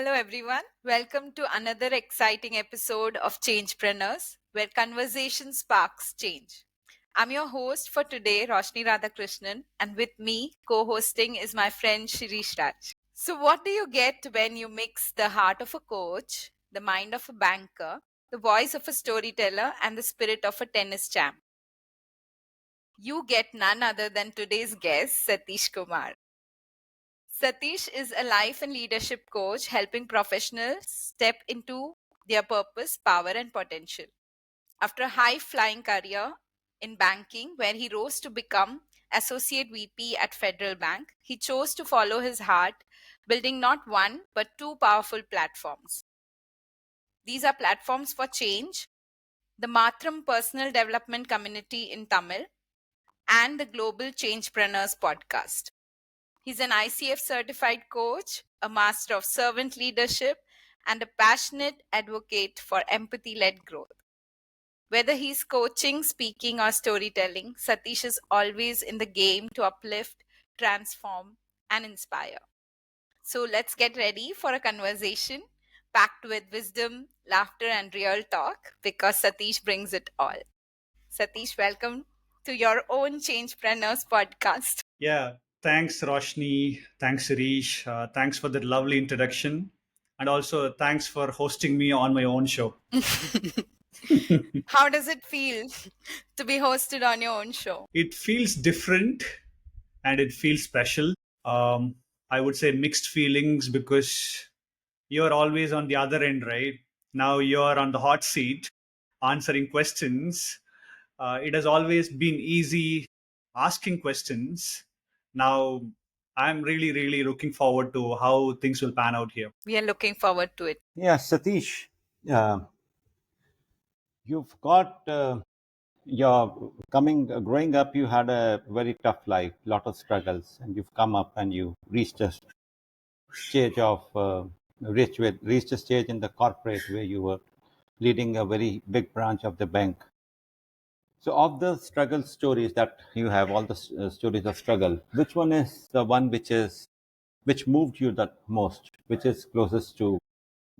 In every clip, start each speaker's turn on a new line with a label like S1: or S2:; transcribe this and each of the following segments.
S1: Hello, everyone. Welcome to another exciting episode of Changepreneurs, where conversation sparks change. I'm your host for today, Roshni Radhakrishnan, and with me, co hosting, is my friend Shrish. So, what do you get when you mix the heart of a coach, the mind of a banker, the voice of a storyteller, and the spirit of a tennis champ? You get none other than today's guest, Sathish Kumar. Sathish is a life and leadership coach helping professionals step into their purpose, power, and potential. After a high flying career in banking, where he rose to become Associate VP at Federal Bank, he chose to follow his heart, building not one but two powerful platforms. These are platforms for change, the Matram personal development community in Tamil, and the Global Changepreneurs podcast. He's an ICF certified coach, a master of servant leadership, and a passionate advocate for empathy led growth. Whether he's coaching, speaking, or storytelling, Sathish is always in the game to uplift, transform, and inspire. So let's get ready for a conversation packed with wisdom, laughter, and real talk because Sathish brings it all. Sathish, welcome to your own Changepreneurs podcast.
S2: Yeah, thanks, Roshni. Thanks, Shrish. Thanks for that lovely introduction. And also, thanks for hosting me on my own show.
S1: How does it feel to be hosted on your own show?
S2: It feels different and it feels special. Um, I would say mixed feelings because you're always on the other end, right? Now you're on the hot seat answering questions. It has always been easy asking questions. Now I'm really, really looking forward to how things will pan out here.
S1: We are looking forward to it.
S3: Yeah, Satish, uh, you've got your growing up. You had a very tough life, lot of struggles, and you've come up and you reached a stage of reached a stage in the corporate where you were leading a very big branch of the bank. So, of the struggle stories that you have, all the stories of struggle, which one is the one which moved you the most, which is closest to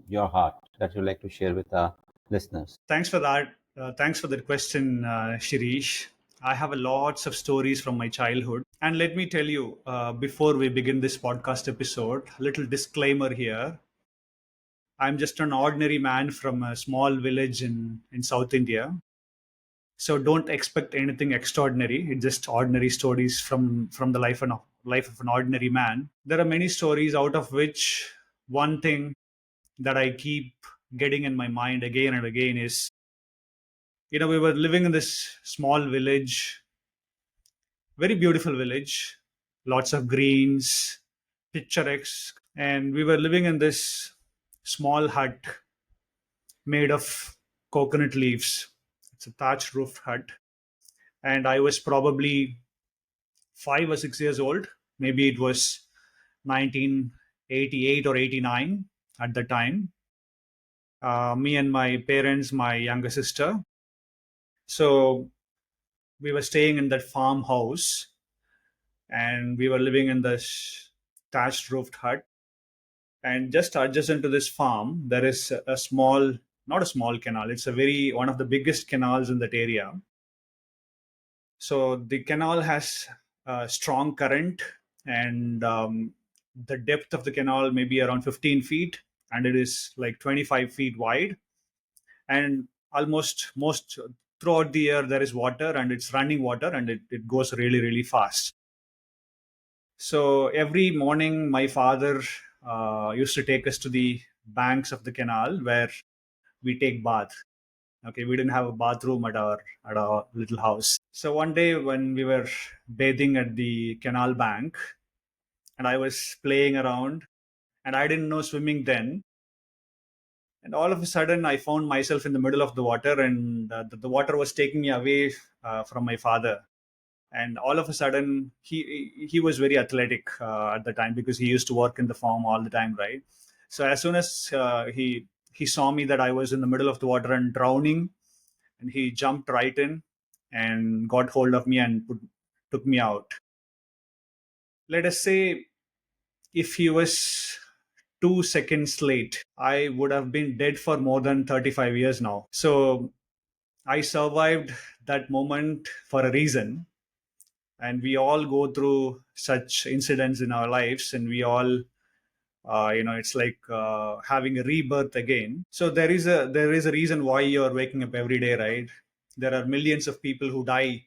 S3: your heart that you like to share with our listeners?
S2: Thanks for that. Thanks for that question, Shirish. I have a lots of stories from my childhood. And let me tell you, before we begin this podcast episode, a little disclaimer here. I'm just an ordinary man from a small village in South India. So don't expect anything extraordinary. It's just ordinary stories from the life of an ordinary man. There are many stories out of which one thing that I keep getting in my mind again and again is, we were living in this small village, very beautiful village, lots of greens, picturesque, and we were living in this small hut made of coconut leaves. It's a thatched roof hut, and I was probably 5 or 6 years old. Maybe it was 1988 or 89 at the time. Me and my parents, my younger sister. So we were staying in that farmhouse and we were living in this thatched roofed hut. And just adjacent to this farm, there is a small, not a small canal, it's a very, one of the biggest canals in that area. So the canal has a strong current, and the depth of the canal may be around 15 feet, and it is like 25 feet wide. And almost most throughout the year there is water, and it's running water, and it goes really, really fast. So every morning, my father used to take us to the banks of the canal where we take bath. Okay, we didn't have a bathroom at our little house. So one day when we were bathing at the canal bank, and I was playing around, and I didn't know swimming then, and all of a sudden I found myself in the middle of the water, and the water was taking me away from my father. And all of a sudden he was very athletic at the time because he used to work in the farm all the time, right? So as soon as he saw me that I was in the middle of the water and drowning, and he jumped right in and got hold of me and took me out. Let us say if he was 2 seconds late, I would have been dead for more than 35 years now. So I survived that moment for a reason. And we all go through such incidents in our lives, and we all, it's like having a rebirth again. So there is a reason why you're waking up every day, right? There are millions of people who die.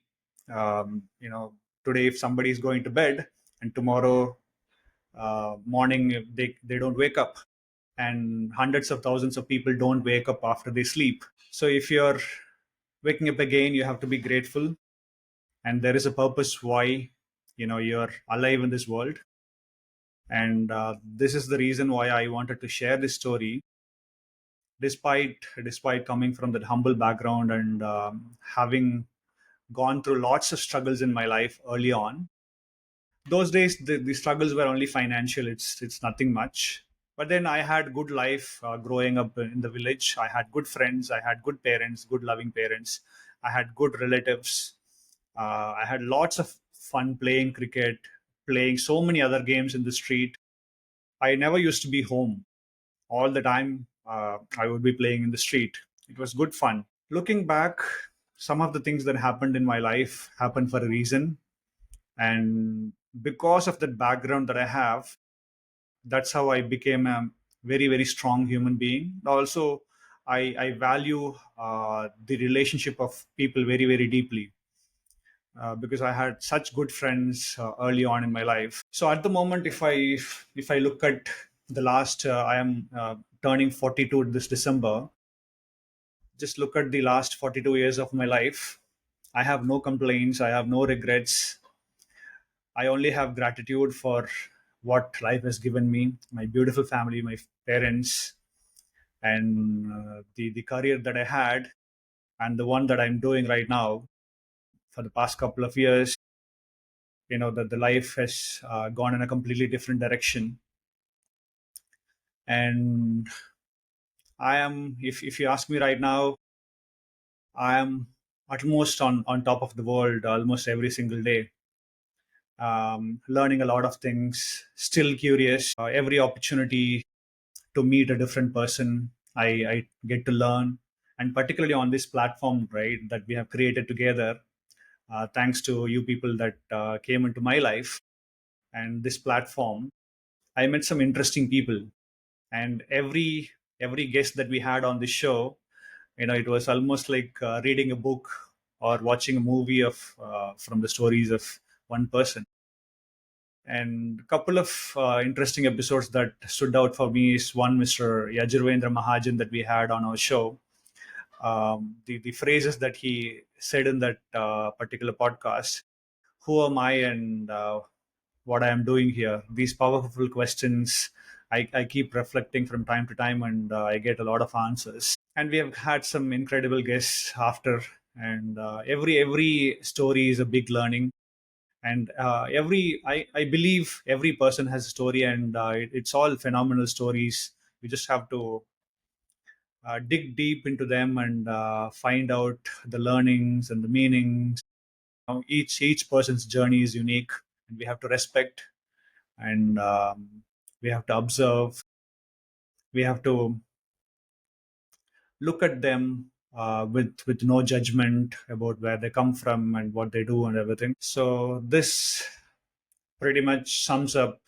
S2: Um, you know, Today if somebody is going to bed, and tomorrow morning if they don't wake up, and hundreds of thousands of people don't wake up after they sleep. So if you're waking up again, you have to be grateful, and there is a purpose why you're alive in this world. And this is the reason why I wanted to share this story, despite coming from that humble background, and having gone through lots of struggles in my life early on. Those days the struggles were only financial. It's nothing much. But then I had good life growing up in the village. I had good friends, I had good parents, good loving parents. I had good relatives. I had lots of fun playing cricket, playing so many other games in the street. I never used to be home all the time. I would be playing in the street. It was good fun. Looking back, some of the things that happened in my life happened for a reason. And because of that background that I have, that's how I became a very, very strong human being. Also, I value the relationship of people very, very deeply, because I had such good friends early on in my life. So at the moment, if I look at the last, I am turning 42 this December. Just look at the last 42 years of my life. I have no complaints. I have no regrets. I only have gratitude for what life has given me, my beautiful family, my parents, and the career that I had, and the one that I'm doing right now. For the past couple of years, that the life has gone in a completely different direction. And I am, if you ask me right now, I am almost on top of the world almost every single day. Learning a lot of things, still curious. Every opportunity to meet a different person, I get to learn. And particularly on this platform, right, that we have created together, thanks to you people that came into my life and this platform, I met some interesting people. And every guest that we had on this show, it was almost like reading a book or watching a movie of from the stories of one person. And a couple of interesting episodes that stood out for me is one, Mr. Yajurvendra Mahajan, that we had on our show. The phrases that he said in that particular podcast: who am I, and what I am doing here? These powerful questions I keep reflecting from time to time, and I get a lot of answers. And we have had some incredible guests after, and every story is a big learning. And I believe every person has a story, and it's all phenomenal stories. You just have to dig deep into them and find out the learnings and the meanings. Each person's journey is unique, and we have to respect, and we have to observe. We have to look at them with no judgment about where they come from and what they do and everything. So this pretty much sums up.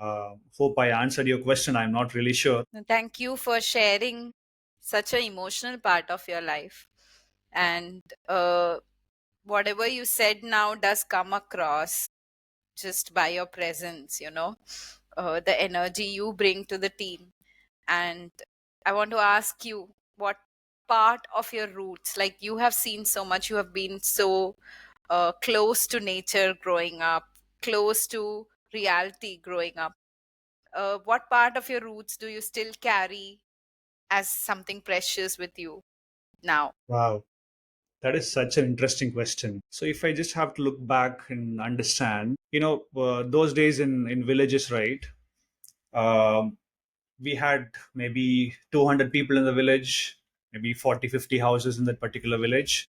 S2: Hope I answered your question. I'm not really sure.
S1: Thank you for sharing such an emotional part of your life. And whatever you said now does come across just by your presence, the energy you bring to the team. And I want to ask you, what part of your roots, like you have seen so much, you have been so close to nature growing up, close to reality growing up. What part of your roots do you still carry as something precious with you now?
S2: Wow, that is such an interesting question. So if I just have to look back and understand, those days in villages, right? Um, we had maybe 200 people in the village, maybe 40, 50 houses in that particular village.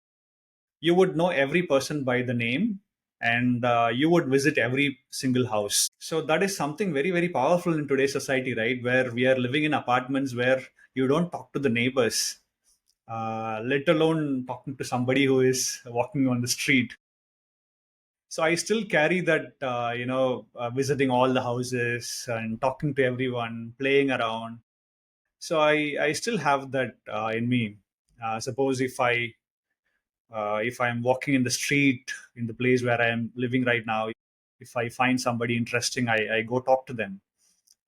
S2: You would know every person by the name, and you would visit every single house. So that is something very, very powerful in today's society, right? Where we are living in apartments where you don't talk to the neighbors, let alone talking to somebody who is walking on the street. So I still carry that, visiting all the houses and talking to everyone, playing around. So I still have that in me. Suppose if I'm walking in the street in the place where I am living right now, if I find somebody interesting, I go talk to them.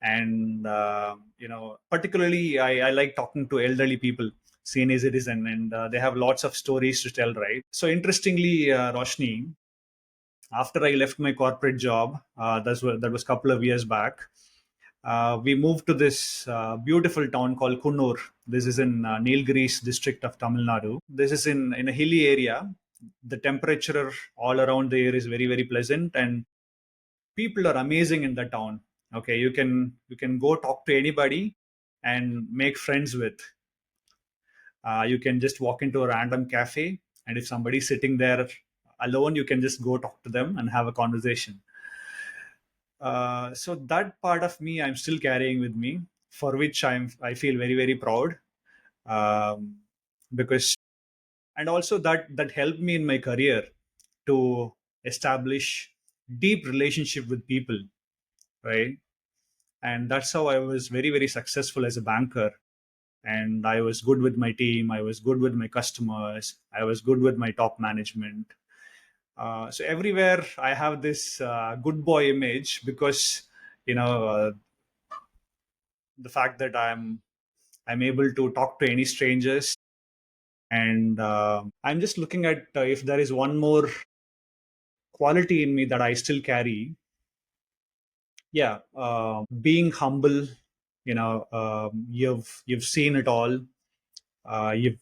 S2: And particularly I like talking to elderly people, senior citizen, and they have lots of stories to tell, right? So interestingly, Roshni, after I left my corporate job, that was a couple of years back. We moved to this beautiful town called Kunnur. This is in Nilgiris district of Tamil Nadu. This is in a hilly area. The temperature all around there is very, very pleasant, and people are amazing in the town. Okay, you can go talk to anybody and make friends with. You can just walk into a random cafe, and if somebody's sitting there alone, you can just go talk to them and have a conversation. So that part of me I'm still carrying with me, for which I feel very, very proud, um, because and also that helped me in my career to establish deep relationship with people, right? And that's how I was very, very successful as a banker. And I was good with my team, I was good with my customers, I was good with my top management. So everywhere I have this good boy image, because the fact that I'm able to talk to any strangers. And I'm just looking at if there is one more quality in me that I still carry. Yeah, being humble. You've seen it all. You've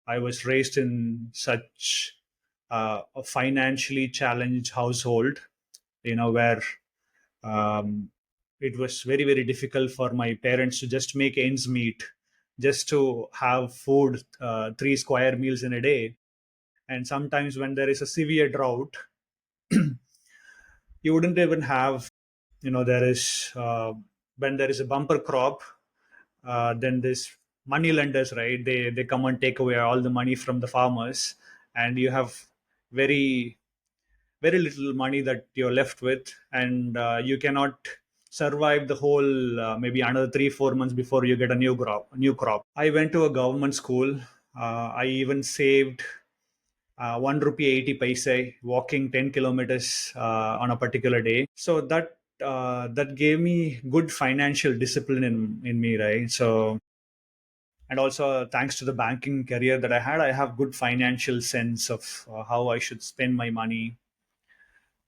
S2: I was raised in such a financially challenged household, where um, it was very, very difficult for my parents to just make ends meet, just to have food, 3 square meals in a day. And sometimes when there is a severe drought, you wouldn't even have, there is when there is a bumper crop, then this money lenders, right? They come and take away all the money from the farmers, and you have very, very little money that you're left with, and you cannot survive the whole maybe another 3-4 months before you get a new crop. I went to a government school. I even saved 1 rupee 80 paise walking 10 kilometers on a particular day. So that gave me good financial discipline in me, right? So, and also thanks to the banking career that I had, I have good financial sense of how I should spend my money.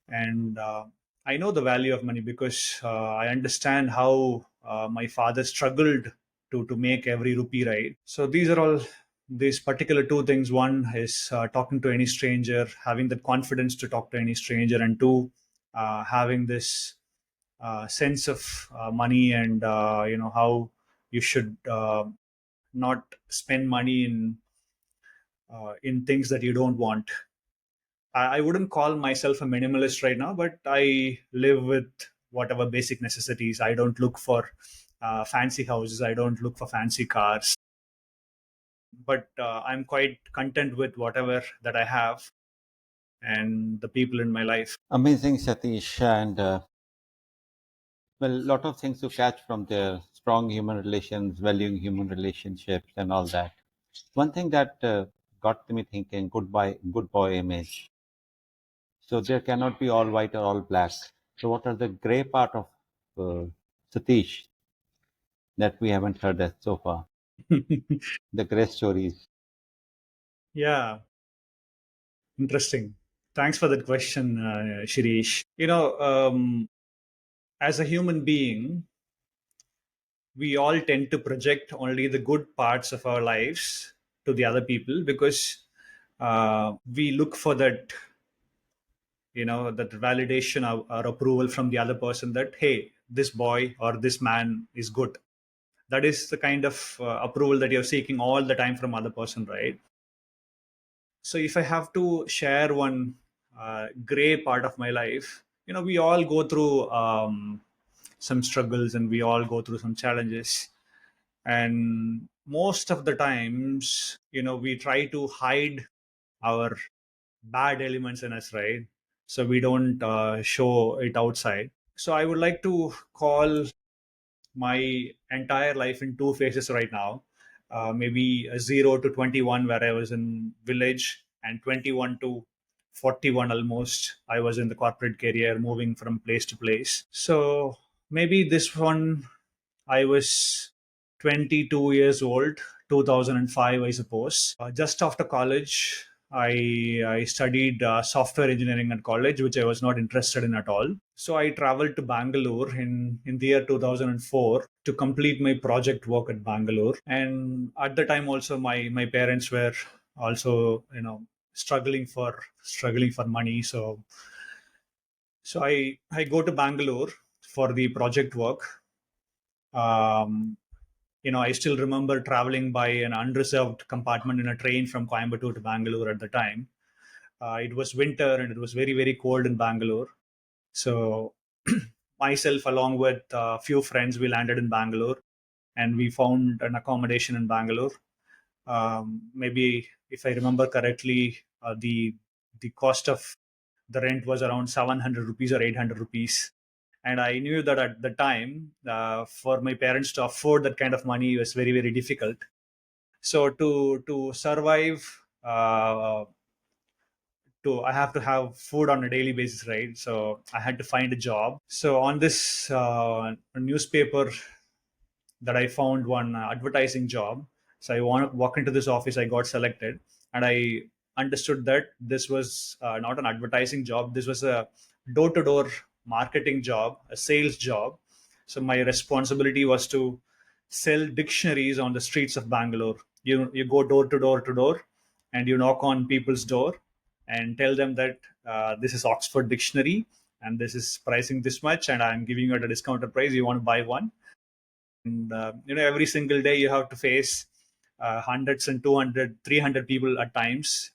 S2: And I know the value of money, because I understand how my father struggled to make every rupee, right? So these are all these particular two things. One is talking to any stranger, having the confidence to talk to any stranger, and two, having this sense of money, and how you should not spend money in things that you don't want. I wouldn't call myself a minimalist right now, but I live with whatever basic necessities. I don't look for fancy houses. I don't look for fancy cars. But I'm quite content with whatever that I have and the people in my life.
S3: Amazing, Satish. And well, a lot of things to catch from there: strong human relations, valuing human relationships, and all that. One thing that got me thinking: good boy image. So there cannot be all white or all black. So what are the gray part of uh, Satish that we haven't heard that so far? The gray stories.
S2: Yeah, interesting. Thanks for that question, Shirish. As a human being, we all tend to project only the good parts of our lives to the other people, because we look for that validation or approval from the other person, that hey, this boy or this man is good. That is the kind of approval that you're seeking all the time from other person, right? So if I have to share one gray part of my life, we all go through some struggles and we all go through some challenges. And most of the times, we try to hide our bad elements in us, right? So we don't show it outside. So I would like to call my entire life in two phases right now. Maybe a 0 to 21, where I was in village, and 21 to 41 almost. I was in the corporate career, moving from place to place. So maybe this one, I was 22 years old, 2005, I suppose. Just after college, I studied software engineering at college, which I was not interested in at all. So I traveled to Bangalore in the year 2004 to complete my project work at Bangalore. And at the time, also my parents were also struggling for money. So I go to Bangalore for the project work. Um, I still remember traveling by an unreserved compartment in a train from Coimbatore to Bangalore at the time. It was winter and it was very, very cold in Bangalore. So, myself, along with a few friends, we landed in Bangalore and we found an accommodation in Bangalore. Maybe, if I remember correctly, the cost of the rent was around 700 rupees or 800 rupees. And I knew that at the time, for my parents to afford that kind of money was very, very difficult. So to survive, to I have to have food on a daily basis, right? So I had to find a job. So on this newspaper that I found one advertising job. So I want to walk into this office. I got selected, and I understood that this was not an advertising job. This was a door-to-door marketing job, a sales job. So my responsibility was to sell dictionaries on the streets of Bangalore. You go door to door, and you knock on people's door and tell them that this is Oxford Dictionary and this is pricing this much, and I'm giving you at a discounted price. You want to buy one? And every single day you have to face hundreds and 200, 300 people at times.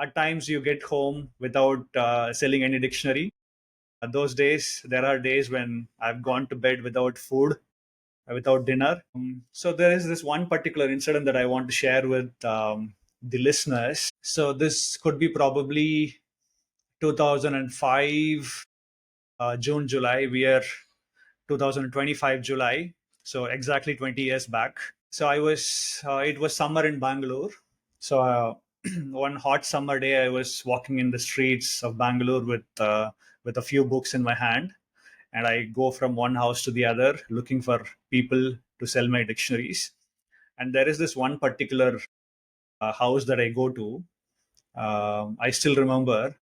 S2: At times you get home without selling any dictionary. Those days, there are days when I've gone to bed without food, without dinner. So there is this one particular incident that I want to share with the listeners. So this could be probably 2005, June, July. We are 2025 July, so exactly 20 years back. So it was summer in Bangalore. So one hot summer day, I was walking in the streets of Bangalore with a few books in my hand, and I go from one house to the other looking for people to sell my dictionaries. And there is this one particular house that I go to. I still remember.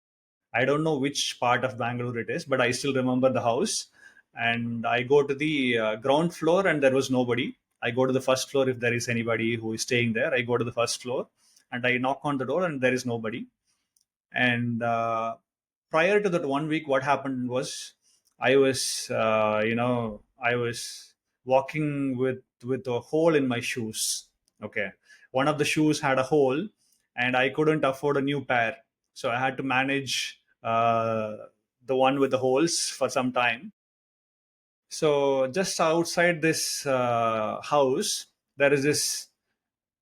S2: I don't know which part of Bangalore it is, but I still remember the house. And I go to the ground floor, and there was nobody. I go to the first floor if there is anybody who is staying there. I go to the first floor, and I knock on the door, and there is nobody. And prior to that 1 week, what happened was I was walking with a hole in my shoes. Okay, one of the shoes had a hole, and I couldn't afford a new pair, so I had to manage the one with the holes for some time. So just outside this house, there is this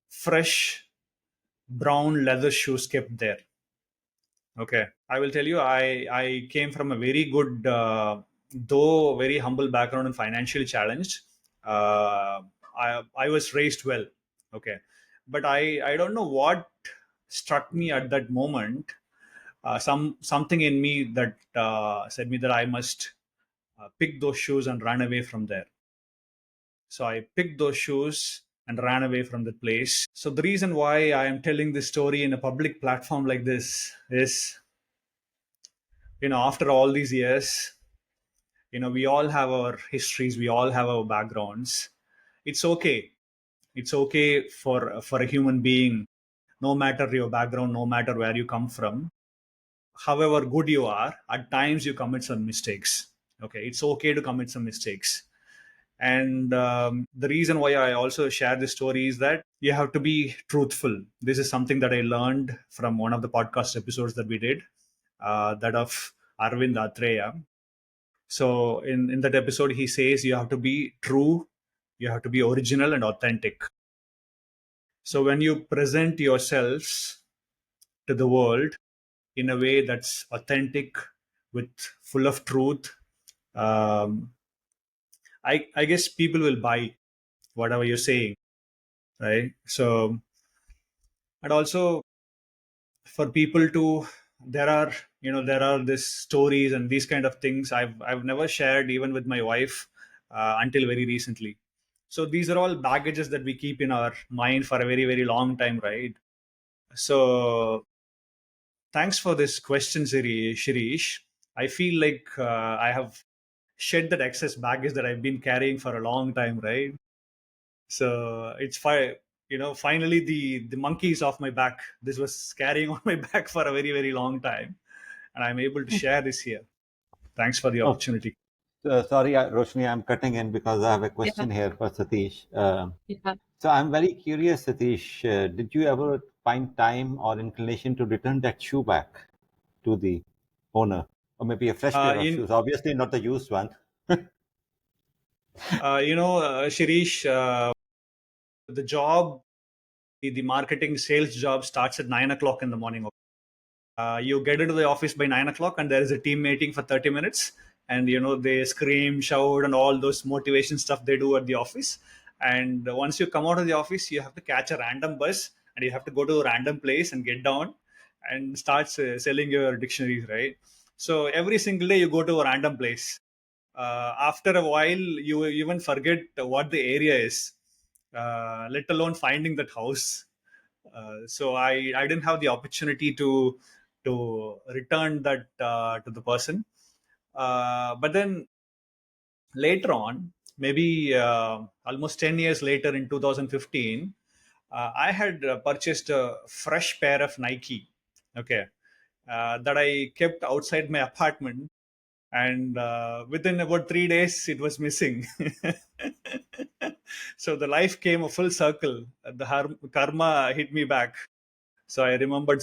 S2: fresh brown leather shoes kept there. Okay, I will tell you, I came from a very good, though very humble background and financially challenged. Uh, I was raised well. Okay, but I don't know what struck me at that moment. Something in me that said me that I must pick those shoes and run away from there. So I picked those shoes and ran away from the place. So the reason why I am telling this story in a public platform like this is, after all these years, we all have our histories, we all have our backgrounds. It's okay. It's okay for a human being, no matter your background, no matter where you come from, however good you are, at times you commit some mistakes. Okay, it's okay to commit some mistakes. And the reason why I also share this story is that you have to be truthful. This is something that I learned from one of the podcast episodes that we did, that of Arvind Atreya. So in that episode, he says you have to be true, you have to be original and authentic. So when you present yourselves to the world in a way that's authentic, with full of truth, um, I guess people will buy whatever you're saying, right? So, and also for people to, there are, there are these stories and these kind of things I've never shared even with my wife until very recently. So these are all baggages that we keep in our mind for a very, very long time, right? So thanks for this question, Shirish. I feel like I have shed that excess baggage that I've been carrying for a long time, right? So it's fine. Finally the monkey is off my back. This was carrying on my back for a very, very long time, and I'm able to share this here. Thanks for the
S3: Oh,
S2: opportunity.
S3: sorry, Roshni, I'm cutting in because I have a
S1: Yeah.
S3: question here for Satish.
S1: Yeah.
S3: So I'm very curious, Satish. Did you ever find time or inclination to return that shoe back to the owner, or maybe a fresh pair of
S2: In
S3: shoes? Obviously, not the used one.
S2: Shirish, the job, the marketing sales job starts at 9 o'clock in the morning. You get into the office by 9 o'clock, and there is a team meeting for 30 minutes, and they scream, shout, and all those motivation stuff they do at the office. And once you come out of the office, you have to catch a random bus, and you have to go to a random place and get down and start selling your dictionaries, right? So every single day you go to a random place. After a while, you even forget what the area is, let alone finding that house. So I didn't have the opportunity to return that to the person. But then later on, maybe almost 10 years later in 2015, I had purchased a fresh pair of Nike, okay, that I kept outside my apartment. And within about 3 days, it was missing. So the life came a full circle. The karma hit me back. So I remembered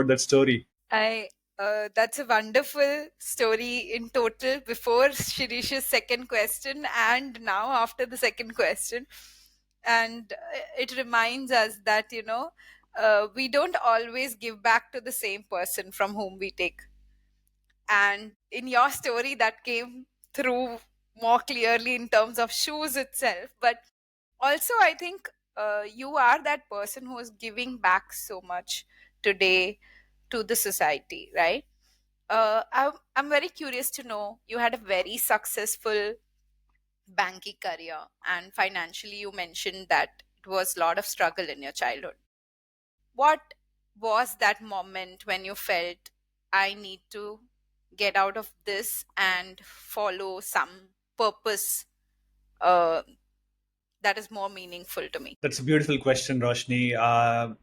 S2: that story.
S1: I That's a wonderful story in total before Shirish's second question and now after the second question. And it reminds us that, we don't always give back to the same person from whom we take. And in your story, that came through more clearly in terms of shoes itself. But also, I think you are that person who is giving back so much today to the society, right? I'm very curious to know, you had a very successful banking career, and financially you mentioned that it was a lot of struggle in your childhood. What was that moment when you felt, I need to get out of this and follow some purpose uh, that is more meaningful to me?
S2: That's a beautiful question, Roshni.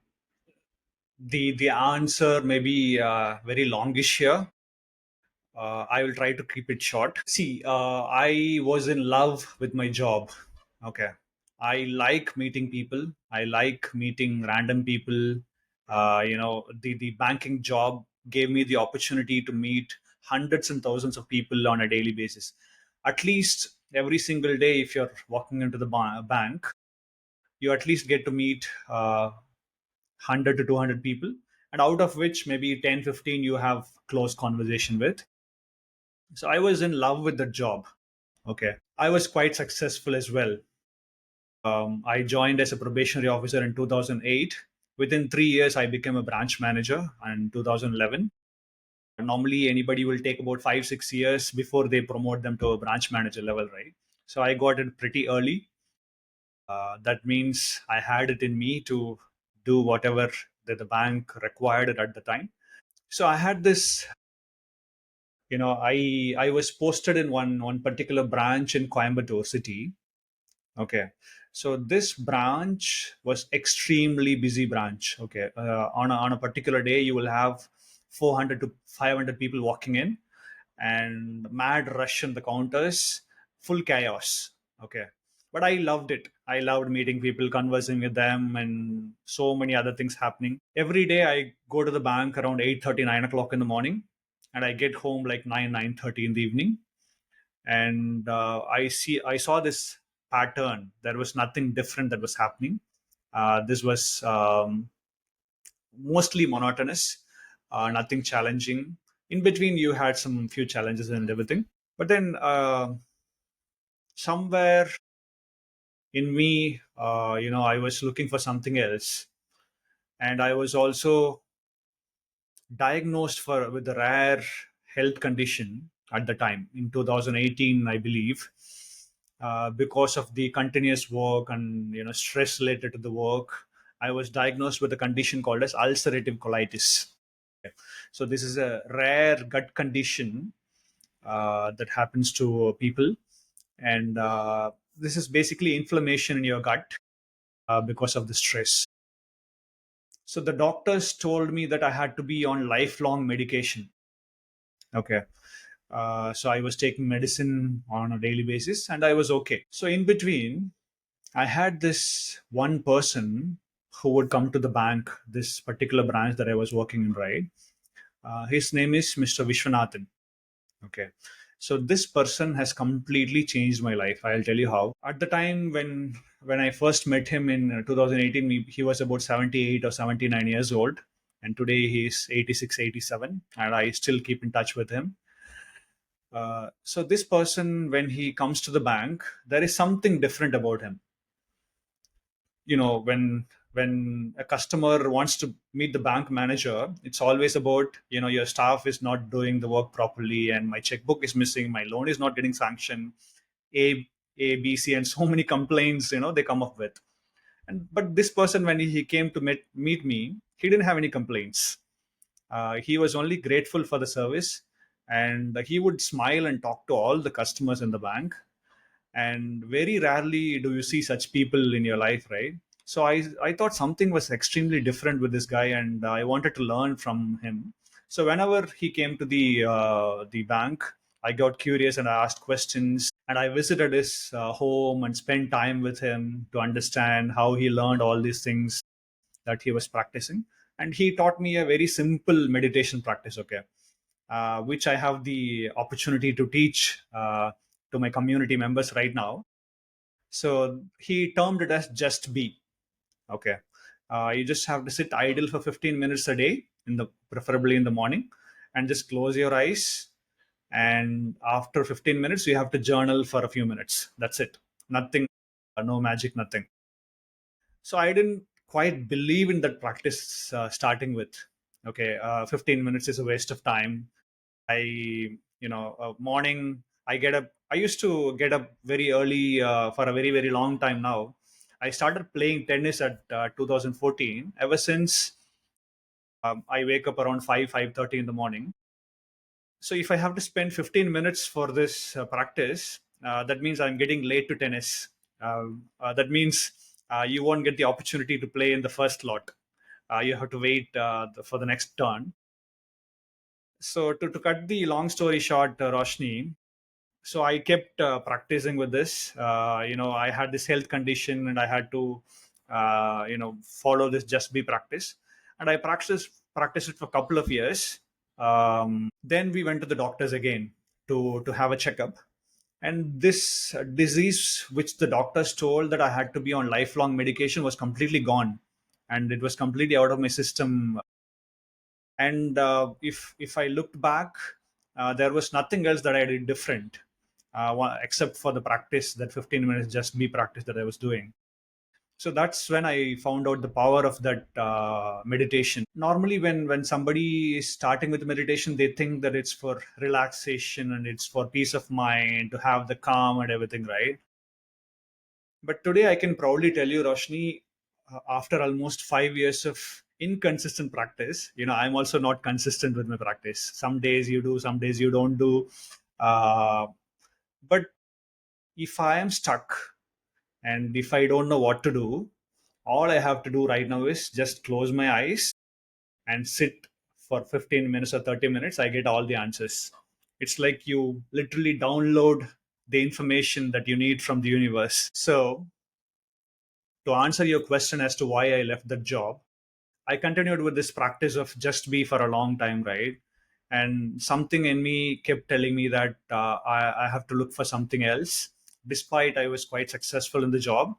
S2: The answer may be very longish here. I will try to keep it short. See, I was in love with my job. Okay. I like meeting people. I like meeting random people. The banking job gave me the opportunity to meet hundreds and thousands of people on a daily basis. At least every single day, if you're walking into the bank, you at least get to meet 100 to 200 people, and out of which maybe 10, 15 you have close conversation with. So I was in love with the job. Okay. I was quite successful as well. I joined as a probationary officer in 2008. Within 3 years, I became a branch manager in 2011. Normally, anybody will take about 5, 6 years before they promote them to a branch manager level, right? So I got it pretty early. That means I had it in me to do whatever that the bank required at the time. So I had this, I was posted in one particular branch in Coimbatore city. Okay. So this branch was extremely busy branch. Okay. On a particular day, you will have 400 to 500 people walking in, and mad rush in the counters, full chaos. Okay. But I loved it. I loved meeting people, conversing with them, and so many other things happening. Every day I go to the bank around 8:30, 9 o'clock in the morning, and I get home like 9:30 in the evening. And I saw this pattern. There was nothing different that was happening. This was mostly monotonous, nothing challenging. In between, you had some few challenges and everything. But then somewhere in me, I was looking for something else, and I was also diagnosed for with a rare health condition at the time in 2018, I believe, because of the continuous work and stress related to the work. I was diagnosed with a condition called as ulcerative colitis. So this is a rare gut condition that happens to people, and this is basically inflammation in your gut because of the stress. So the doctors told me that I had to be on lifelong medication. Okay. So I was taking medicine on a daily basis and I was okay. So in between, I had this one person who would come to the bank, this particular branch that I was working in, right? His name is Mr. Vishwanathan. Okay. So this person has completely changed my life. I'll tell you how. At the time when I first met him in 2018, he was about 78 or 79 years old, and today he's 86, 87, and I still keep in touch with him. So this person, when he comes to the bank, there is something different about him. When a customer wants to meet the bank manager, it's always about your staff is not doing the work properly, and my checkbook is missing, my loan is not getting sanctioned, a b c, and so many complaints they come up with. But this person, when he came to meet me, he didn't have any complaints. He was only grateful for the service, and he would smile and talk to all the customers in the bank. And very rarely do you see such people in your life, right? So I thought something was extremely different with this guy, and I wanted to learn from him. So whenever he came to the bank, I got curious and I asked questions, and I visited his home and spent time with him to understand how he learned all these things that he was practicing. And he taught me a very simple meditation practice, okay, which I have the opportunity to teach to my community members right now. So he termed it as just be. Okay. You just have to sit idle for 15 minutes a day, preferably in the morning, and just close your eyes. And after 15 minutes, you have to journal for a few minutes. That's it. Nothing, no magic, nothing. So I didn't quite believe in that practice starting with. Okay, 15 minutes is a waste of time. Morning, I used to get up very early for a very, very long time now. I started playing tennis at 2014. Ever since, I wake up around 5:30 in the morning. So if I have to spend 15 minutes for this practice, that means I'm getting late to tennis. That means you won't get the opportunity to play in the first lot. You have to wait for the next turn. So to cut the long story short, Roshni, so I kept practicing with this. I had this health condition, and I had to follow this just be practice, and I practiced it for a couple of years. Then we went to the doctors again to have a checkup, and this disease, which the doctors told that I had to be on lifelong medication, was completely gone, and it was completely out of my system. And if I looked back, there was nothing else that I did different, except for the practice, that 15 minutes just be practice that I was doing. So that's when I found out the power of that meditation. Normally, when somebody is starting with meditation, they think that it's for relaxation and it's for peace of mind, to have the calm and everything, right? But today I can proudly tell you, Roshni, after almost 5 years of inconsistent practice, I'm also not consistent with my practice. Some days you do, some days you don't do. Uh, but if I am stuck and if I don't know what to do, all I have to do right now is just close my eyes and sit for 15 minutes or 30 minutes. I get all the answers. It's like you literally download the information that you need from the universe. So, to answer your question as to why I left the job, I continued with this practice of just be for a long time, right? And something in me kept telling me that I have to look for something else. Despite I was quite successful in the job,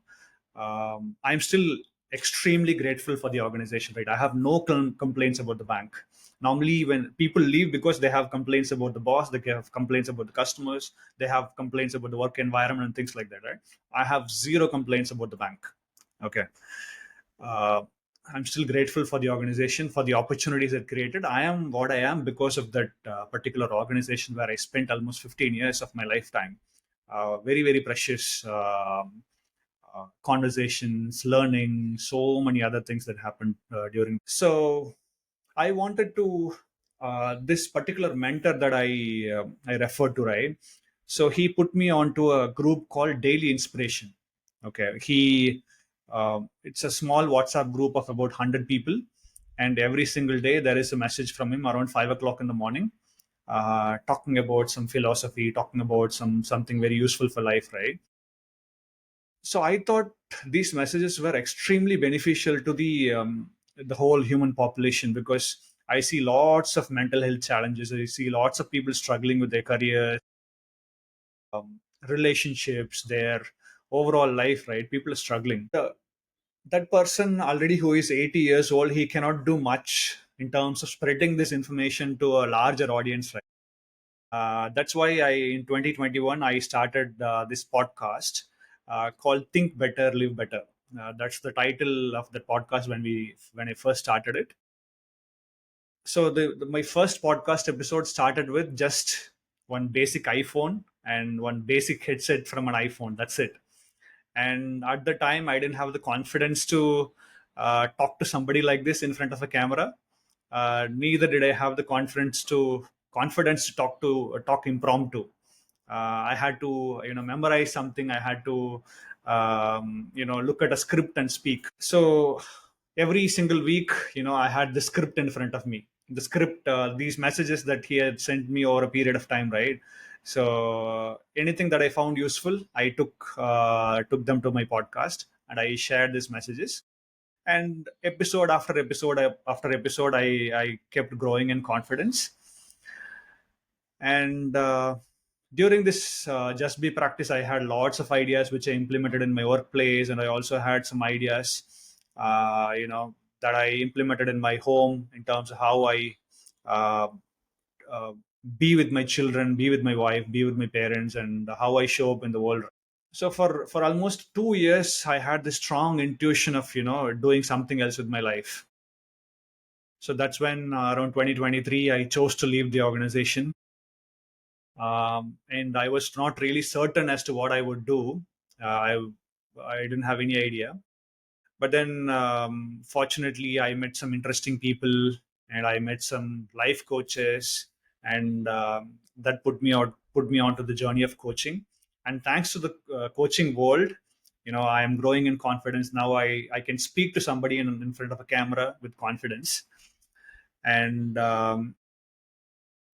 S2: I'm still extremely grateful for the organization, right? I have no complaints about the bank. Normally, when people leave because they have complaints about the boss, they have complaints about the customers, they have complaints about the work environment and things like that, right? I have zero complaints about the bank. Okay. uh, I'm still grateful for the organization, for the opportunities it created. I am what I am because of that particular organization where I spent almost 15 years of my lifetime. Very, very precious conversations, learning, so many other things that happened during. So I wanted to, this particular mentor that I referred to, right? So he put me onto a group called Daily Inspiration. Okay, it's a small WhatsApp group of about 100 people, and every single day there is a message from him around 5 o'clock in the morning, talking about some philosophy, talking about something very useful for life, right? So I thought these messages were extremely beneficial to the whole human population, because I see lots of mental health challenges. I see lots of people struggling with their career, relationships, their overall life. Right? People are struggling. That person already who is 80 years old, he cannot do much in terms of spreading this information to a larger audience. Right? That's why in 2021 I started this podcast called Think Better, Live Better. That's the title of the podcast when I first started it. So my first podcast episode started with just one basic iPhone and one basic headset from an iPhone. That's it. And at the time, I didn't have the confidence to talk to somebody like this in front of a camera. Neither did I have the confidence to talk impromptu. I had to memorize something. I had to look at a script and speak. So every single week, I had the script in front of me. The script, these messages that he had sent me over a period of time, right? So anything that I found useful, I took them to my podcast and I shared these messages. And episode after episode after episode, I kept growing in confidence. And during this just be practice, I had lots of ideas which I implemented in my workplace, and I also had some ideas that I implemented in my home in terms of how I uh, uh, be with my children, be with my wife, be with my parents, and how I show up in the world. So for almost 2 years, I had this strong intuition of doing something else with my life. So that's when around 2023 I chose to leave the organization, and I was not really certain as to what I would do. I didn't have any idea. But then, fortunately, I met some interesting people, and I met some life coaches, and that put me onto the journey of coaching. And thanks to the coaching world, I am growing in confidence now. I can speak to somebody in front of a camera with confidence, and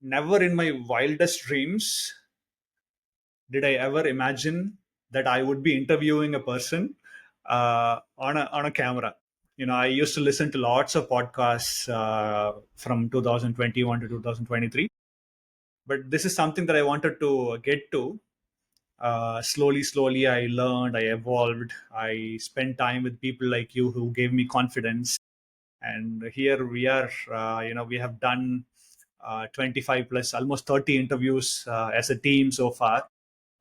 S2: never in my wildest dreams did I ever imagine that I would be interviewing a person on a camera. I used to listen to lots of podcasts from 2021 to 2023, but this is something that I wanted to get to. Slowly, I learned, I evolved, I spent time with people like you who gave me confidence, and here we are. We have done 25 plus, almost 30 interviews as a team so far,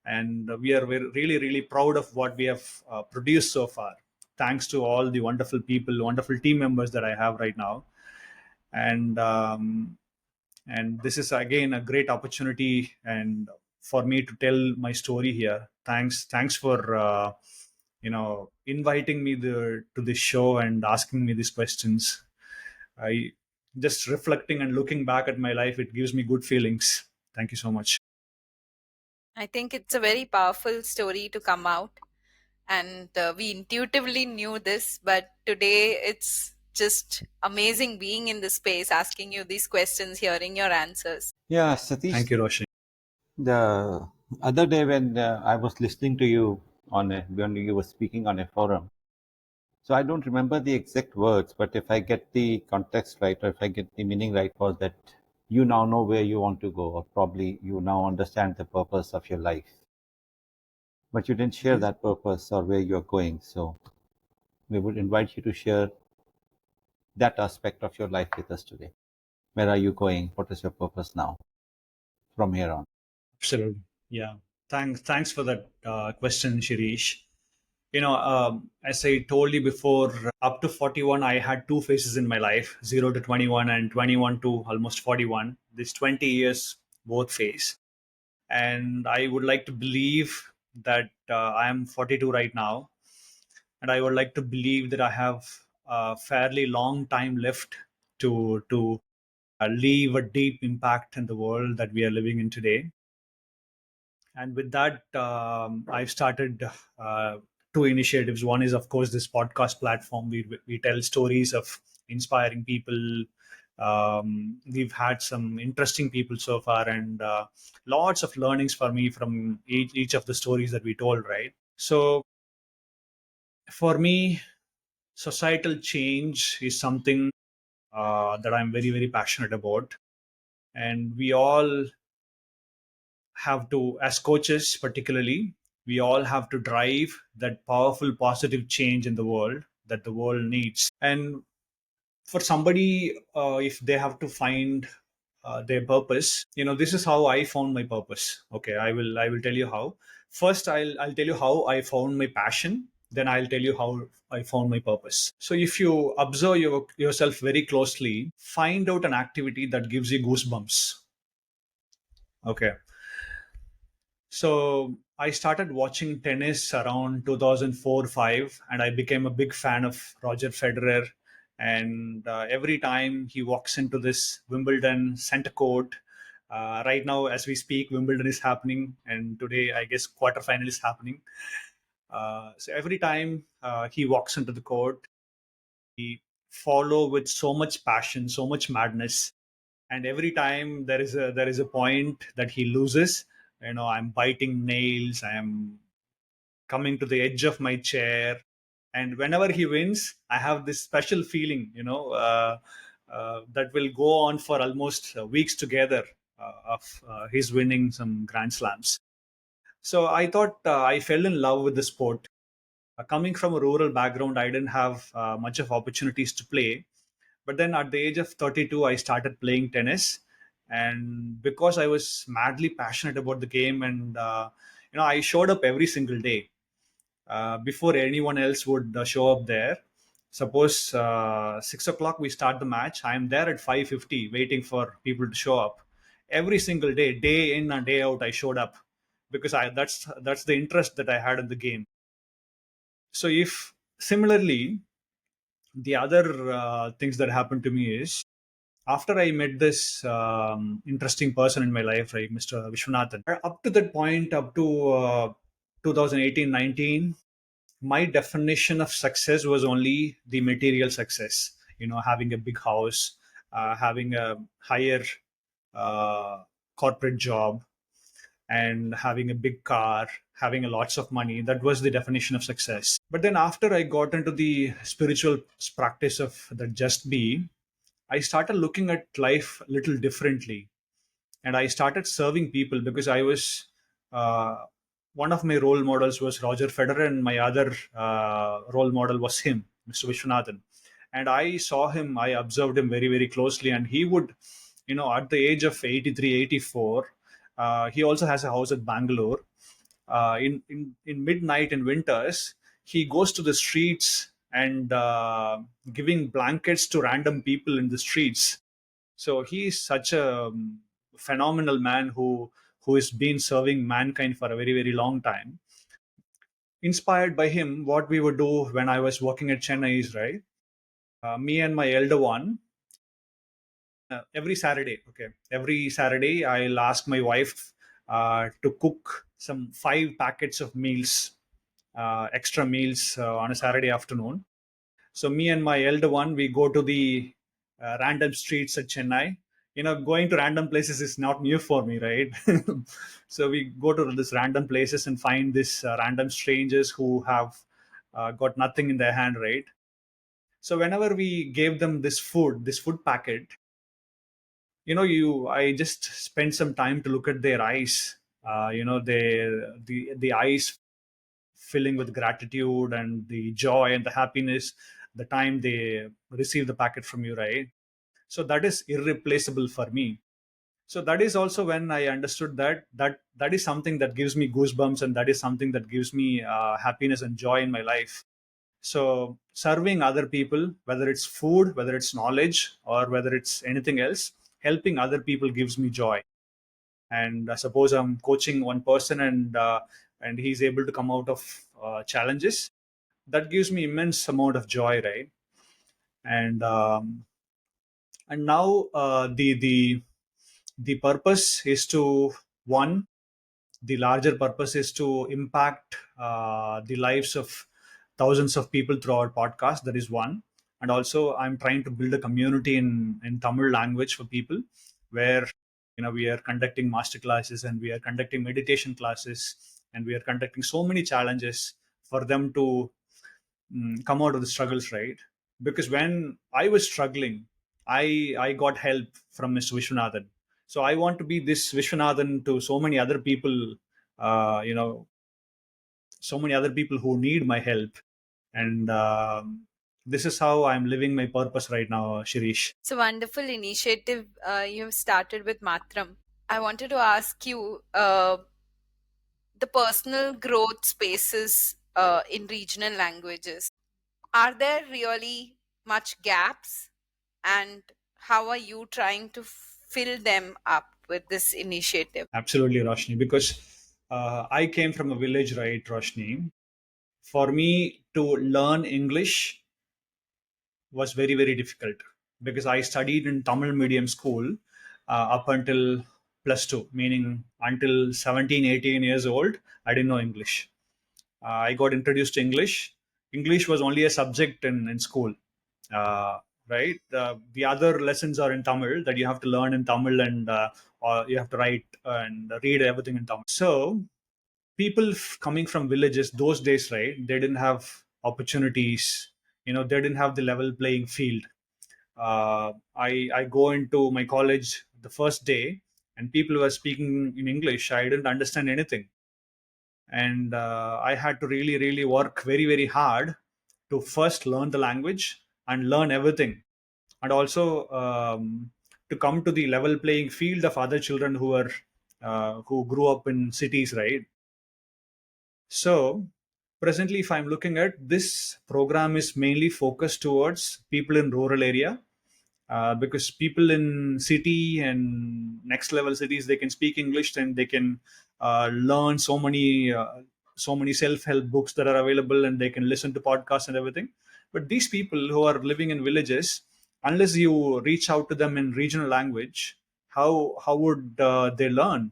S2: and we are really, really proud of what we have produced so far, thanks to all the wonderful people, wonderful team members that I have right now. And this is again a great opportunity and for me to tell my story here. Thanks for inviting me to this show and asking me these questions. I just reflecting and looking back at my life, it gives me good feelings. Thank you so much.
S1: I think it's a very powerful story to come out. And we intuitively knew this, but today it's just amazing being in the space, asking you these questions, hearing your answers.
S3: Yeah,
S2: Thank
S3: Satish,
S2: you, Roshni.
S3: the Other day when I was listening to you when you were speaking on a forum, so I don't remember the exact words, but if I get the context right, or if I get the meaning right, was that you now know where you want to go, or probably you now understand the purpose of your life, but you didn't share that purpose or where you're going. So we would invite you to share that aspect of your life with us today. Where are you going? What is your purpose now from here on?
S2: Absolutely. Yeah. Thanks for that question, Shirish. As I told you before, up to 41, I had two phases in my life, 0 to 21 and 21 to almost 41. This 20 years, both phase. And I would like to believe that I am 42 right now. And I would like to believe that I have a fairly long time left to leave a deep impact in the world that we are living in today. And with that, I've started two initiatives. One is, of course, this podcast platform. We tell stories of inspiring people. We've had some interesting people so far, and lots of learnings for me from each of the stories that we told, right? So for me, societal change is something that I'm very, very passionate about. And we all have to, as coaches particularly, we all have to drive that powerful positive change in the world that the world needs. And for somebody, if they have to find their purpose, this is how I found my purpose. Okay, I will tell you how. First, I'll tell you how I found my passion, then I'll tell you how I found my purpose. So if you observe yourself very closely, find out an activity that gives you goosebumps. Okay, so I started watching tennis around 2004-5, and I became a big fan of Roger Federer. And every time he walks into this Wimbledon center court, right now as we speak, Wimbledon is happening, and today I guess quarterfinal is happening. So every time he walks into the court, he follow with so much passion, so much madness, and every time there is a point that he loses, I'm biting nails, I am coming to the edge of my chair, and whenever he wins, I have this special feeling, that will go on for almost weeks together, of his winning some grand slams. So I thought, I fell in love with the sport. Coming from a rural background, I didn't have much of opportunities to play, but then at the age of 32, I started playing tennis. And because I was madly passionate about the game, and I showed up every single day before anyone else would show up there. Suppose 6 o'clock we start the match, I am there at 5:50 waiting for people to show up. Every single day, day in and day out, I showed up because that's the interest that I had in the game. So if similarly, the other things that happened to me is, after I met this interesting person in my life, right, Mr. Vishwanathan, up to that point, up to 2018-19, my definition of success was only the material success. Having a big house, having a higher uh, corporate job, and having a big car, having a lots of money. That was the definition of success. But then after I got into the spiritual practice of the just be, I started looking at life a little differently, and I started serving people because I was one of my role models was Roger Federer, and my other role model was him, Mr. Vishwanathan. And I saw him, I observed him very, very closely, and he would, at the age of 83, 84, he also has a house at Bangalore. In midnight in winters, he goes to the streets and giving blankets to random people in the streets. So he is such a phenomenal man who has been serving mankind for a very, very long time. Inspired by him, what we would do when I was working at Chennai is, right, me and my elder one, every Saturday I'll ask my wife to cook some 5 packets of meals, extra meals on a Saturday afternoon. So me and my elder one, we go to the random streets at Chennai. going to random places is not new for me, right? So we go to this random places and find this random strangers who have got nothing in their hand, right? So whenever we gave them this food packet, I just spent some time to look at their eyes. The eyes filling with gratitude and the joy and the happiness the time they receive the packet from you, right? So that is irreplaceable for me. So that is also when I understood that is something that gives me goosebumps, and that is something that gives me happiness and joy in my life. So serving other people, whether it's food, whether it's knowledge, or whether it's anything else, helping other people gives me joy. And suppose I'm coaching one person, and he's able to come out of challenges, that gives me immense amount of joy, right? And um, and now the purpose is to, one, the larger purpose is to impact the lives of thousands of people through our podcast. That is one. And also I'm trying to build a community in Tamil language for people, where we are conducting master classes, and we are conducting meditation classes, and we are conducting so many challenges for them to come out of the struggles, right? Because when I was struggling, I got help from Mr. Vishwanathan. So I want to be this Vishwanathan to so many other people, uh, you know, so many other people who need my help. And this is how I'm living my purpose right now, Shirish.
S1: It's a wonderful initiative you've started with Matram. I wanted to ask you the personal growth spaces in regional languages. Are there really much gaps, and how are you trying to fill them up with this initiative?
S2: Absolutely, Roshni. Because I came from a village, right, Roshni? For me to learn English was very, very difficult, because I studied in Tamil medium school up until plus two, meaning until 17, 18 years old, I didn't know English. I got introduced to English. English was only a subject in school, uh, right? The other lessons are in Tamil, that you have to learn in Tamil, and or you have to write and read everything in Tamil. So people coming from villages those days, right, they didn't have opportunities. They didn't have the level playing field. I go into my college the first day, and people were speaking in English. I didn't understand anything, and I had to really, really work very, very hard to first learn the language and learn everything, and also to come to the level playing field of other children who grew up in cities, right? So presently, if I'm looking at this program, is mainly focused towards people in rural area, because people in city and next level cities, they can speak English, and they can learn so many self-help books that are available, and they can listen to podcasts and everything. But these people who are living in villages, unless you reach out to them in regional language, how would they learn?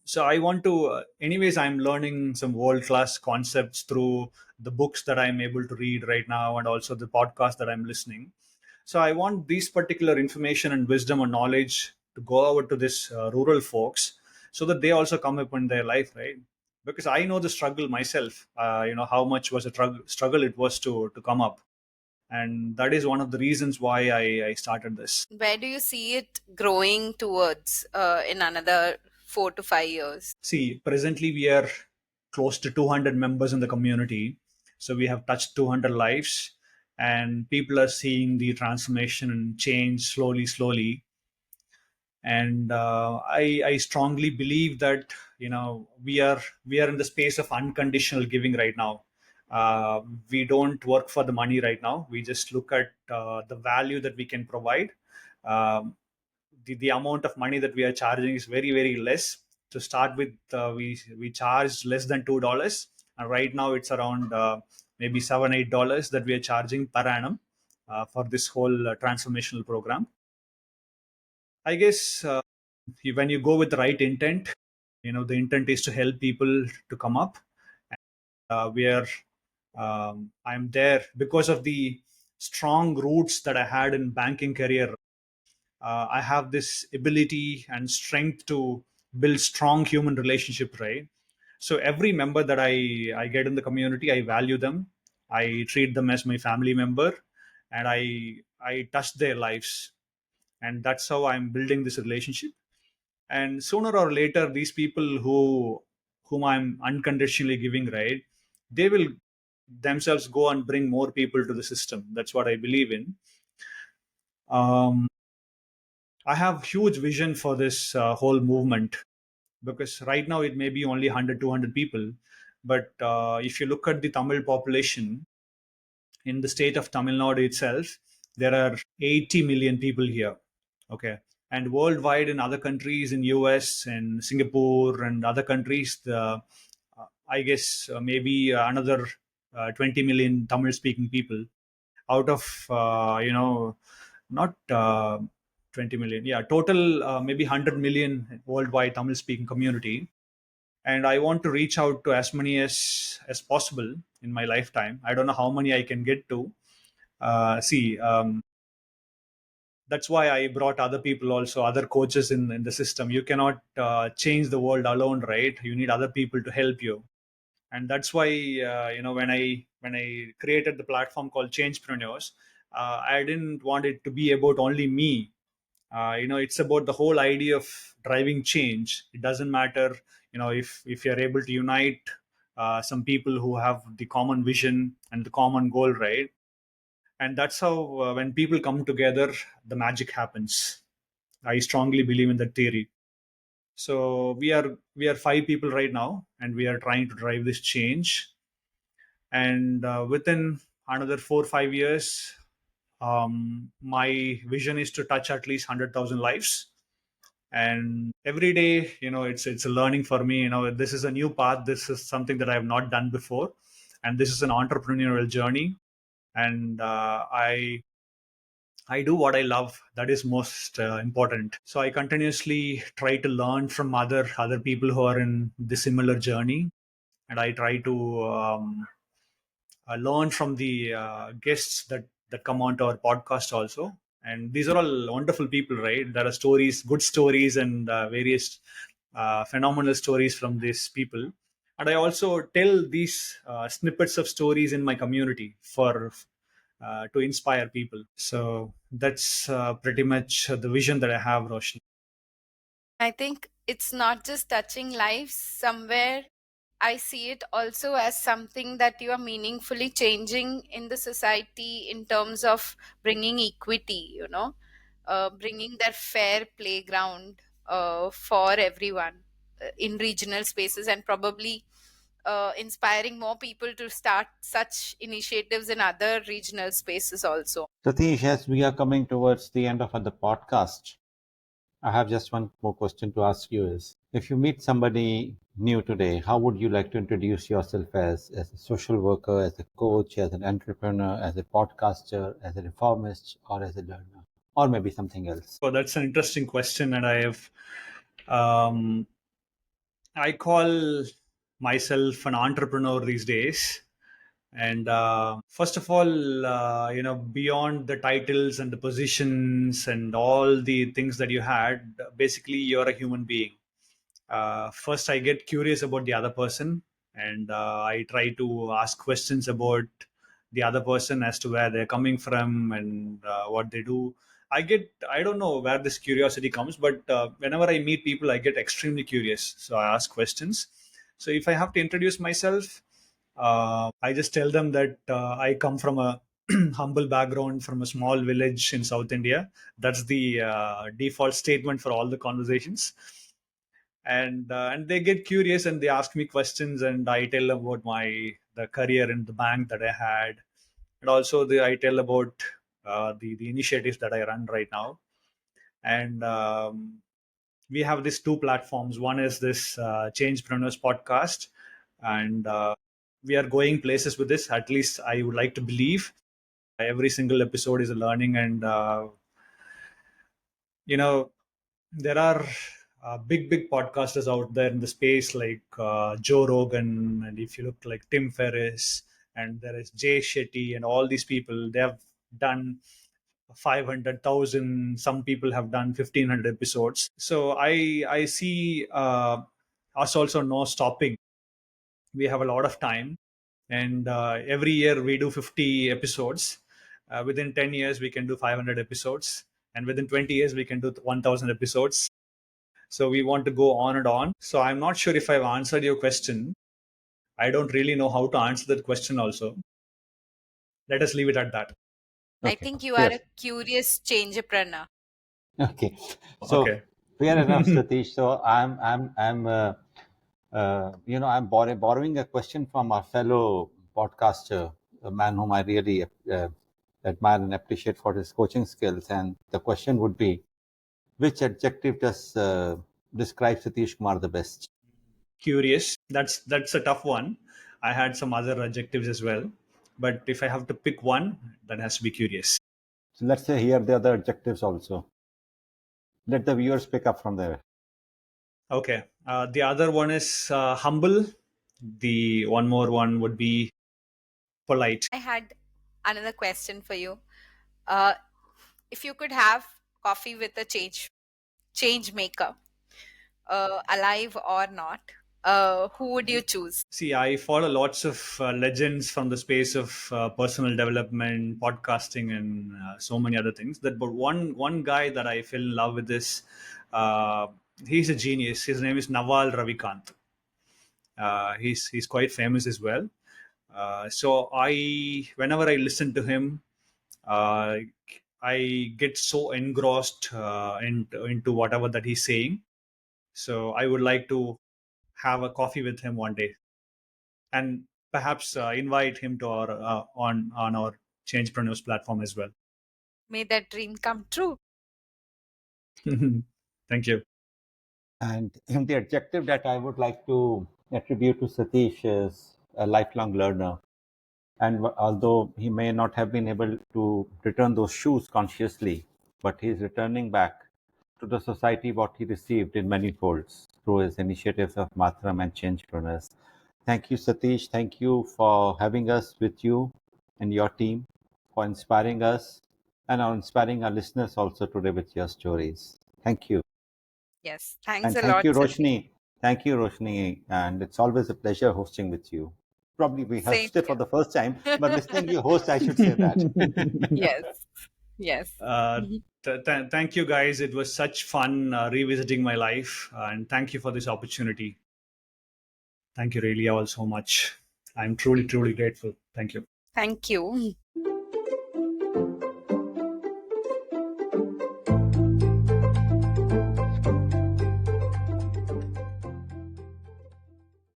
S2: So I want to anyways, I'm learning some world class concepts through the books that I'm able to read right now, and also the podcast that I'm listening. So I want these particular information and wisdom and knowledge to go over to this rural folks, so that they also come up in their life, right? Because I know the struggle myself. How much was a struggle it was to come up, and that is one of the reasons why I started this.
S1: Where do you see it growing towards in another 4 to 5 years?
S2: See, presently we are close to 200 members in the community. So we have touched 200 lives, and people are seeing the transformation and change slowly, slowly. And I strongly believe that we are in the space of unconditional giving right now. Uh, we don't work for the money right now. We just look at the value that we can provide. Um, the amount of money that we are charging is very, very less. To start with, we charge less than $2, and right now it's around maybe $7-8 that we are charging per annum for this whole transformational program. I guess when you go with the right intent, the intent is to help people to come up. We are I'm there because of the strong roots that I had in banking career. I have this ability and strength to build strong human relationship, right? So every member that I get in the community, I value them. I treat them as my family member, and I touch their lives, and that's how I'm building this relationship. And sooner or later, these people whom I'm unconditionally giving, right, they will themselves go and bring more people to the system. That's what I believe in. um, I have huge vision for this whole movement, because right now it may be only 100, 200 people, but if you look at the Tamil population in the state of Tamil Nadu itself, there are 80 million people here. Okay. And worldwide, in other countries, in US and Singapore and other countries, I guess maybe another 20 million Tamil speaking people out of not 20 million, yeah, total maybe 100 million worldwide Tamil speaking community. And I want to reach out to as many as possible in my lifetime. I don't know how many I can get to. See, that's why I brought other people also, other coaches in the system. You cannot change the world alone, right? You need other people to help you. And that's why when I created the platform called Changepreneurs, I didn't want it to be about only me. It's about the whole idea of driving change. It doesn't matter, if you're able to unite some people who have the common vision and the common goal, right? And that's how, when people come together, the magic happens. I strongly believe in that theory. So we are 5 people right now, and we are trying to drive this change. And within another 4 or 5 years, my vision is to touch at least 100,000 lives. And every day, it's a learning for me. This is a new path. This is something that I have not done before, and this is an entrepreneurial journey. And I do what I love. That is most important. So I continuously try to learn from other people who are in the similar journey, and I try to learn from the guests that come onto our podcast also. And these are all wonderful people, right? There are stories, good stories, and various phenomenal stories from these people. And I also tell these snippets of stories in my community for to inspire people. So that's pretty much the vision that I have, Roshni.
S1: I think it's not just touching lives. Somewhere I see it also as something that you are meaningfully changing in the society in terms of bringing equity, bringing that fair playground for everyone in regional spaces, and probably inspiring more people to start such initiatives in other regional spaces also.
S3: Satish, as we are coming towards the end of the podcast, I have just one more question to ask you is, if you meet somebody new today, how would you like to introduce yourself as a social worker, as a coach, as an entrepreneur, as a podcaster, as a reformist, or as a learner, or maybe something else?
S2: So that's an interesting question, and um, I call myself an entrepreneur these days. And first of all, beyond the titles and the positions and all the things that you had, basically you're a human being. First, I get curious about the other person, and I try to ask questions about the other person as to where they're coming from and what they do. I don't know where this curiosity comes, but whenever I meet people, I get extremely curious. So I ask questions. So if I have to introduce myself, I just tell them that I come from a humble background from a small village in South India. That's the default statement for all the conversations. And they get curious and they ask me questions, and I tell about the career in the bank that I had, and also I tell about the initiatives that I run right now. And we have these two platforms. One is this Changepreneurs podcast, and we are going places with this. At least I would like to believe. Every single episode is a learning, and you know there are big podcasters out there in the space, like Joe Rogan, and if you look like Tim Ferriss, and there is Jay Shetty, and all these people. They have done 500,000. Some people have done 1,500 episodes. So I see us also no stopping. We have a lot of time, and every year we do 50 episodes. Within 10 years we can do 500 episodes, and within 20 years we can do 1,000 episodes. So we want to go on and on. So I'm not sure if I've answered your question. I don't really know how to answer that question also. Let us leave it at that.
S1: I
S3: Okay.
S1: think you are
S3: Yes.
S1: a curious changepreneur.
S3: Okay. So
S2: Okay.
S3: fair enough, Satish. So I'm borrowing a question from our fellow podcaster, a man whom I really admire and appreciate for his coaching skills. And the question would be, which adjective does describe Satish Kumar the best?
S2: Curious. That's a tough one. I had some other adjectives as well, but if I have to pick one, that has to be curious.
S3: So let's say here the other adjectives also. Let the viewers pick up from there.
S2: Okay. The other one is humble. The one more one would be polite.
S1: I had another question for you. Uh, if you could have coffee with a change maker, alive or not, who would you choose?
S2: See, I follow lots of legends from the space of personal development, podcasting, and so many other things. But one guy that I fell in love with is uh, he's a genius. His name is Naval Ravikant. He's quite famous as well. So whenever I listen to him, uh, I get so engrossed into whatever that he's saying. So I would like to have a coffee with him one day, and perhaps invite him to our on our Changepreneurs platform as well.
S1: May that dream come true.
S2: Thank you.
S3: And the adjective that I would like to attribute to Satish is a lifelong learner. And although he may not have been able to return those shoes consciously, but he is returning back to the society what he received in many folds through his initiatives of Matram and Changepreneurs. Thank you, Satish. Thank you for having us with you and your team, for inspiring us and inspiring our listeners also today with your stories. Thank you.
S1: Yes. Thanks
S3: And
S1: a
S3: thank
S1: lot,
S3: you,
S1: Sati.
S3: Roshni. Thank you, Roshni. And it's always a pleasure hosting with you. Probably we
S1: Same
S3: hosted for the first time, but listening you host, I should say that.
S1: Yes. Yes.
S2: uh, Thank you, guys. It was such fun revisiting my life, and thank you for this opportunity. Thank you really all so much. I'm truly, truly grateful. Thank you.
S1: Thank you.